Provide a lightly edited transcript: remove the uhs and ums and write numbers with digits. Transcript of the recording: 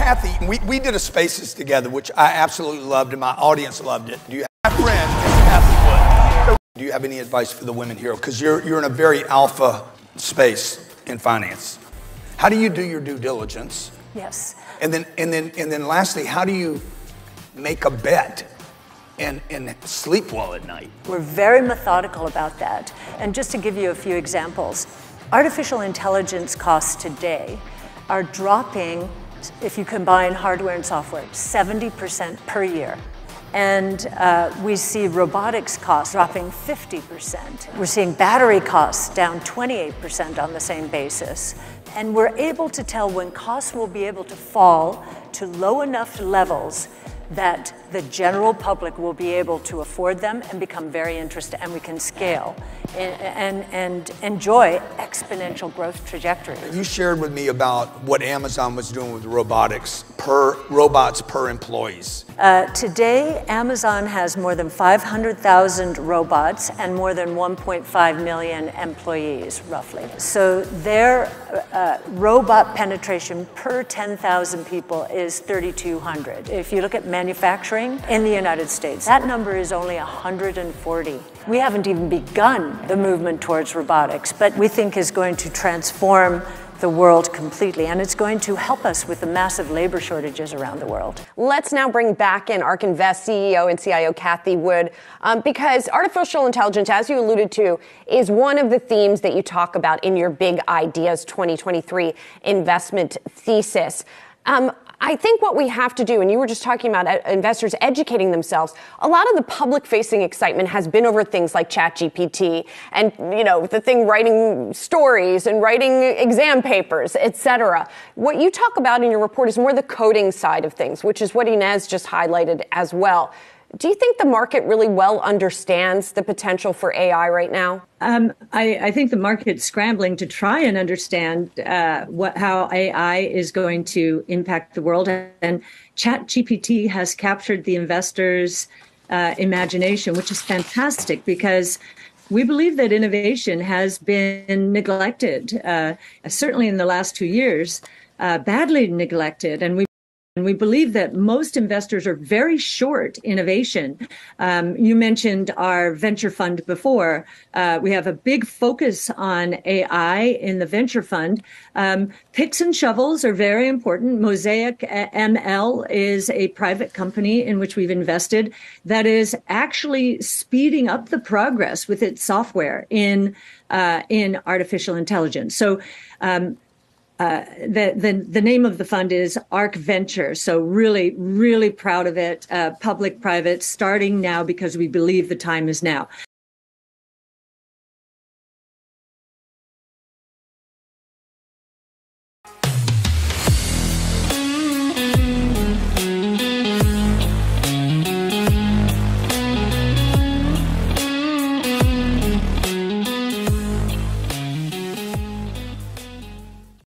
Cathie, we did a Spaces together, which I absolutely loved, and my audience loved it. Do you have a friend, Cathie Wood? Do you have any advice for the women here? Because you're in a very alpha space in finance. How do you do your due diligence? Yes. And then lastly, how do you make a bet and sleep well at night? We're very methodical about that. And just to give you a few examples, artificial intelligence costs today are dropping, if you combine hardware and software, 70% per year. And we see robotics costs dropping 50%. We're seeing battery costs down 28% on the same basis. And we're able to tell when costs will be able to fall to low enough levels that the general public will be able to afford them and become very interested, and we can scale and enjoy exponential growth trajectory. You shared with me about what Amazon was doing with robots per employees. Today, Amazon has more than 500,000 robots and more than 1.5 million employees, roughly. So their robot penetration per 10,000 people is 3,200. If you look at manufacturing in the United States, that number is only 140. We haven't even begun the movement towards robotics, but we think is going to transform the world completely, and it's going to help us with the massive labor shortages around the world. Let's now bring back in ARK Invest CEO and CIO Cathie Wood, because artificial intelligence, as you alluded to, is one of the themes that you talk about in your Big Ideas 2023 investment thesis. I think what we have to do, and you were just talking about investors educating themselves, a lot of the public-facing excitement has been over things like ChatGPT and, the thing writing stories and writing exam papers, et cetera. What you talk about in your report is more the coding side of things, which is what Inez just highlighted as well. Do you think the market really well understands the potential for AI right now? I think the market's scrambling to try and understand how AI is going to impact the world. And ChatGPT has captured the investors' imagination, which is fantastic because we believe that innovation has been neglected, certainly in the last 2 years, badly neglected. And we believe that most investors are very short innovation. You mentioned our venture fund before. We have a big focus on AI in the venture fund. Picks and shovels are very important. Mosaic ML is a private company in which we've invested that is actually speeding up the progress with its software in artificial intelligence. So the name of the fund is ARK Venture. So really, really proud of it. Public, private, starting now because we believe the time is now.